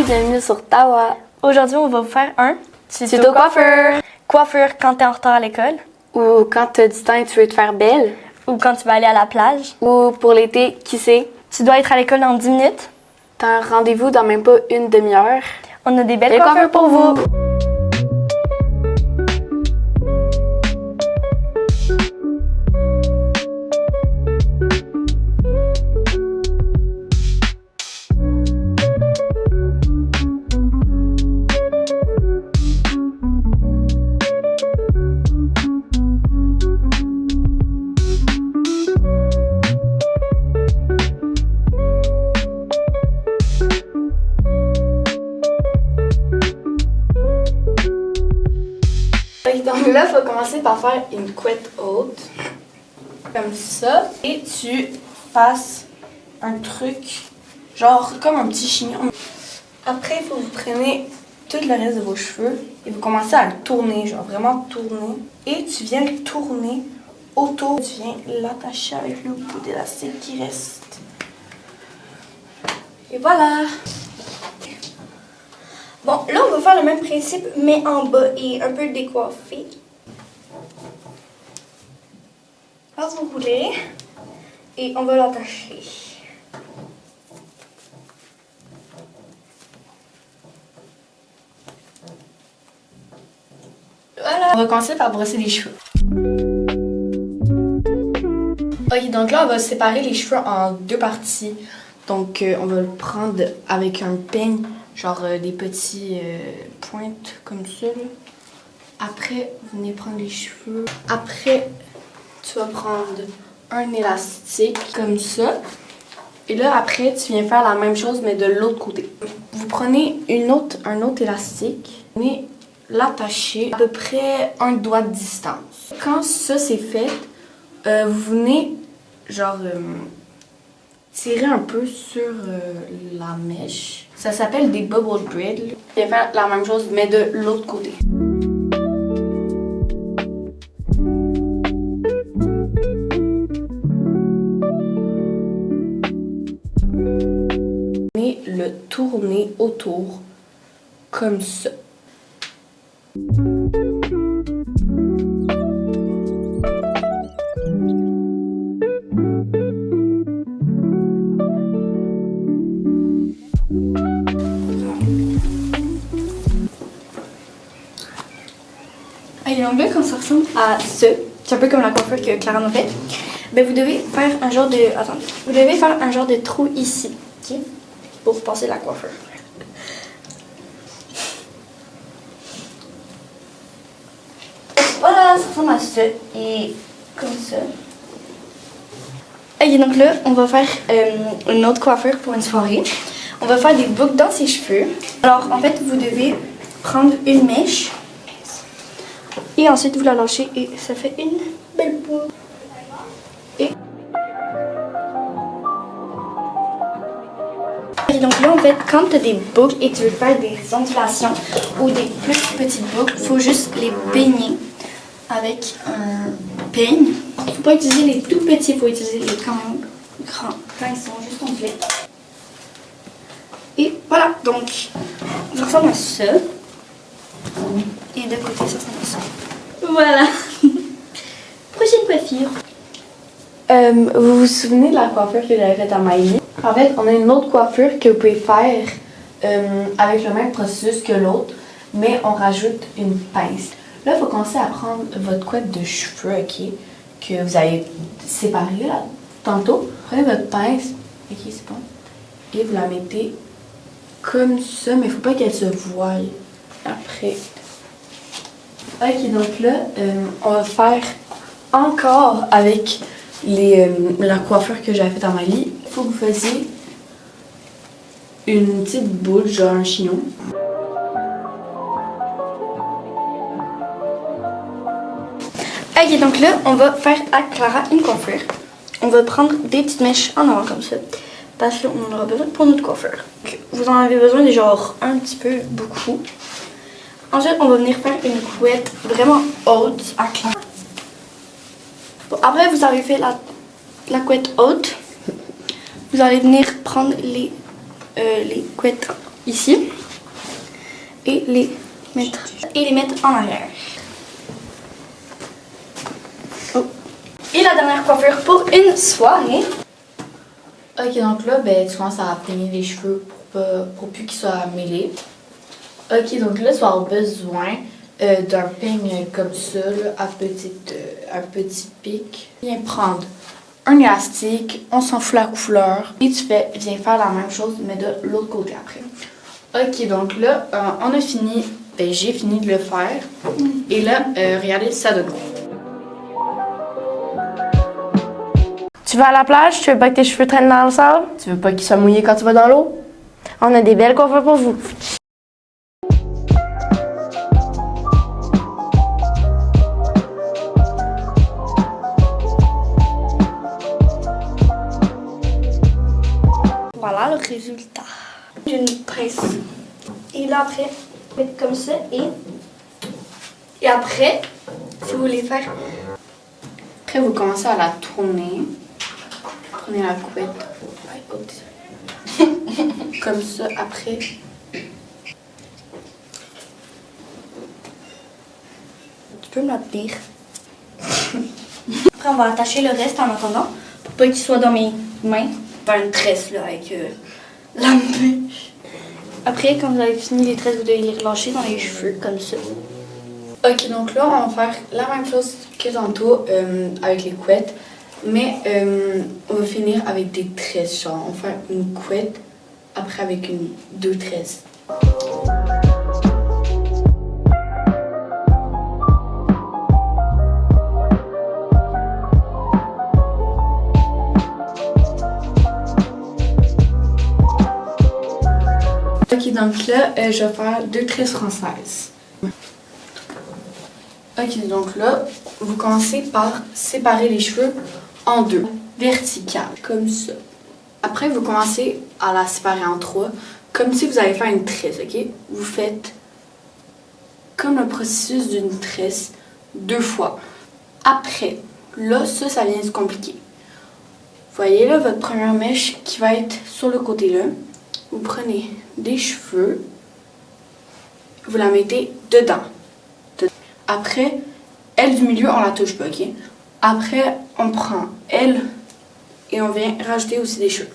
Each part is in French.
bienvenue sur Tawa. Aujourd'hui, on va vous faire un tuto coiffeur. Coiffure quand t'es en retard à l'école. Ou quand tu as du temps et tu veux te faire belle. Ou quand tu vas aller à la plage. Ou pour l'été, qui sait. Tu dois être à l'école dans 10 minutes. T'as un rendez-vous dans même pas une demi-heure. On a des belles coiffures pour vous. Donc là, il faut commencer par faire une couette haute, comme ça, et tu passes un truc, genre comme un petit chignon. Après, il faut que vous preniez tout le reste de vos cheveux et vous commencez à le tourner, genre vraiment tourner. Et tu viens le tourner autour, tu viens l'attacher avec le bout d'élastique qui reste. Et voilà! Bon, là, on va faire le même principe, mais en bas et un peu décoiffé. Quand vous voulez, et on va l'attacher. Voilà! On va commencer par brosser les cheveux. Ok, donc là, on va séparer les cheveux en deux parties. Donc, on va le prendre avec un peigne. Genre des petits pointes comme ça. Là. Après, vous venez prendre les cheveux. Après, tu vas prendre un élastique comme ça. Et là, après, tu viens faire la même chose, mais de l'autre côté. Vous prenez un autre élastique. Vous venez l'attacher à peu près un doigt de distance. Quand ça, c'est fait, vous venez, genre, tirer un peu sur la mèche. Ça s'appelle des bubble braids. Viens faire la même chose, mais de l'autre côté. Et le tourner autour, comme ça. Et donc là, quand ça ressemble à ça, c'est un peu comme la coiffure que Clara m'a fait, ben vous devez faire un genre de... Attendez. Vous devez faire un genre de trou ici, ok? Pour passer la coiffure. Voilà, ça ressemble à ça. Et comme ça. Ok, donc là, on va faire une autre coiffure pour une soirée. On va faire des boucles dans ses cheveux. Alors, en fait, vous devez prendre une mèche. Et ensuite, vous la lâchez et ça fait une belle boucle. Et donc là, en fait, quand tu as des boucles et tu veux faire des ondulations ou des plus petites boucles, il faut juste les peigner avec un peigne. Il ne faut pas utiliser les tout petits, il faut utiliser les quand même grands quand ils sont juste ondulés. Et voilà, donc ça ressemble à ça. Et de côté, ça ressemble à ça. Voilà. Prochaine coiffure. Vous vous souvenez de la coiffure que j'avais faite à Maïli? En fait, on a une autre coiffure que vous pouvez faire avec le même processus que l'autre, mais on rajoute une pince. Là, il faut commencer à prendre votre couette de cheveux, ok, que vous avez séparée là, tantôt. Prenez votre pince, ok, c'est bon, et vous la mettez comme ça, mais il ne faut pas qu'elle se voie après. Ok, donc là, on va faire encore avec la coiffure que j'avais faite à Mali. Il faut que vous fassiez une petite boule, genre un chignon. Ok, donc là, on va faire à Clara une coiffure. On va prendre des petites mèches en avant comme ça. Parce qu'on en aura besoin pour notre coiffure. Donc, vous en avez besoin de genre un petit peu, beaucoup. Ensuite, on va venir faire une couette vraiment haute à Clara. Bon, après, vous avez fait la couette haute. Vous allez venir prendre les couettes ici et les mettre en arrière. Oh. Et la dernière coiffure pour une soirée. Ok, donc là, ben, tu commences à peigner les cheveux pour plus qu'ils soient mêlés. Ok, donc là, tu vas avoir besoin d'un peigne comme ça, là, un petit pic. Viens prendre un élastique, on s'en fout la couleur. Et viens faire la même chose, mais de l'autre côté après. Ok, donc là, on a fini, ben, j'ai fini de le faire. Et là, regardez, ça donne quoi. Tu vas à la plage, tu veux pas que tes cheveux traînent dans le sable? Tu veux pas qu'ils soient mouillés quand tu vas dans l'eau? On a des belles coiffures pour vous. Voilà le résultat. Une tresse. Et là après, faites comme ça et après, si vous voulez faire. Après, vous commencez à la tourner. Prenez la couette. Comme ça, après. Tu peux me la tenir. Après, on va attacher le reste en attendant pour pas qu'il soit dans mes mains. Faire une tresse là avec la mèche. Après, quand vous avez fini les tresses, vous devez les relâcher dans les cheveux comme ça. Ok, donc là, on va faire la même chose que tantôt avec les couettes. Mais on va finir avec des tresses. Genre, on va faire une couette, après avec deux tresses. Ok, donc là, je vais faire deux tresses françaises. Ok, donc là, vous commencez par séparer les cheveux en deux, verticales, comme ça. Après, vous commencez à la séparer en trois, comme si vous allez faire une tresse, ok? Vous faites comme le processus d'une tresse deux fois. Après, là, ça vient se compliquer. Vous voyez là, votre première mèche qui va être sur le côté là. Vous prenez des cheveux, vous la mettez dedans. Après, elle du milieu, on la touche pas, ok? Après, on prend elle et on vient rajouter aussi des cheveux.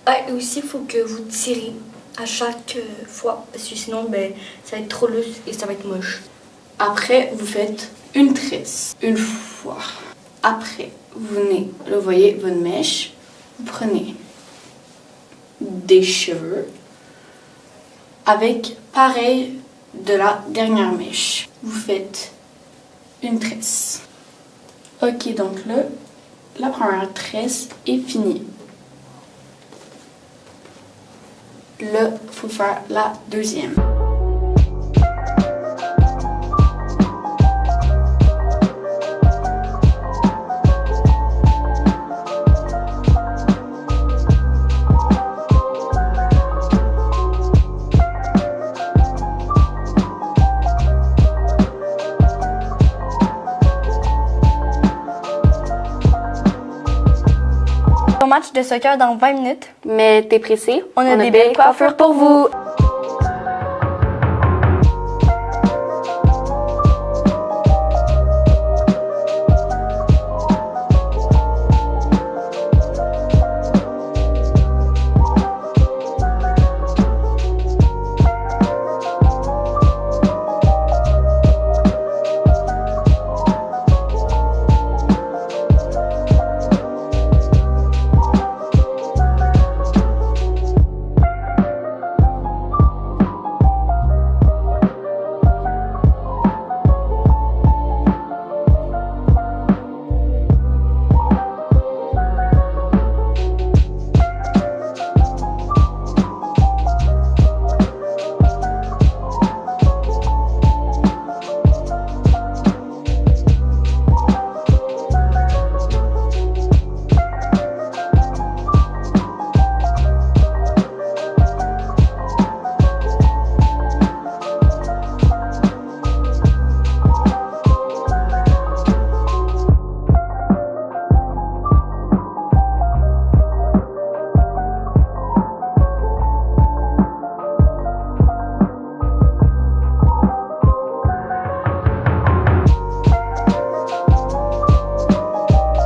Et aussi, il faut que vous tirez à chaque fois, parce que sinon, ben, ça va être trop loose et ça va être moche. Après, vous faites une tresse, une fois. Après, vous venez, là, vous voyez votre mèche, vous prenez des cheveux avec pareil de la dernière mèche. Vous faites une tresse. Ok, donc là, la première tresse est finie. Là, il faut faire la deuxième. Au match de soccer dans 20 minutes. Mais t'es pressé? On a des belles coiffures pour vous.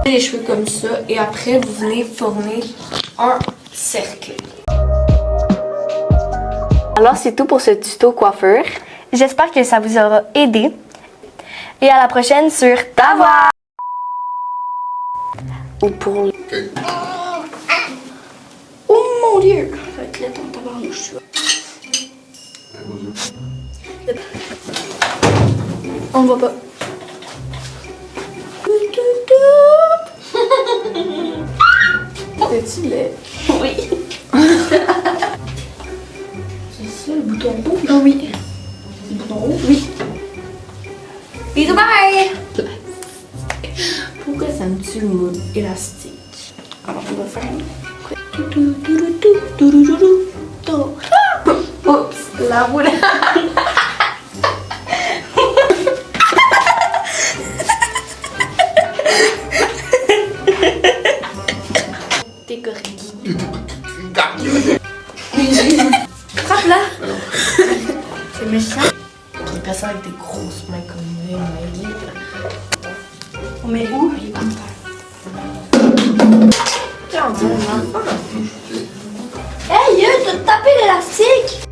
Les cheveux comme ça et après vous venez former un cercle. Alors, c'est tout pour ce tuto coiffure. J'espère que ça vous aura aidé. Et à la prochaine sur Ta Voix! Ou pour... Oh mon Dieu! Ça va être laid en tabarnouche. On ne voit pas. C'est-tu laid? Oui. C'est ça le bouton rouge? Oh oui. C'est le bouton rouge? Oui. Bisous, bye! Pourquoi ça me tue le mode élastique? Alors, on va faire un... Oups, la roue là. T'es correct. Frappe là! C'est méchant. Les personnes avec des grosses mains comme moi, On met où? il est par terre. Hey, t'as tapé l'élastique!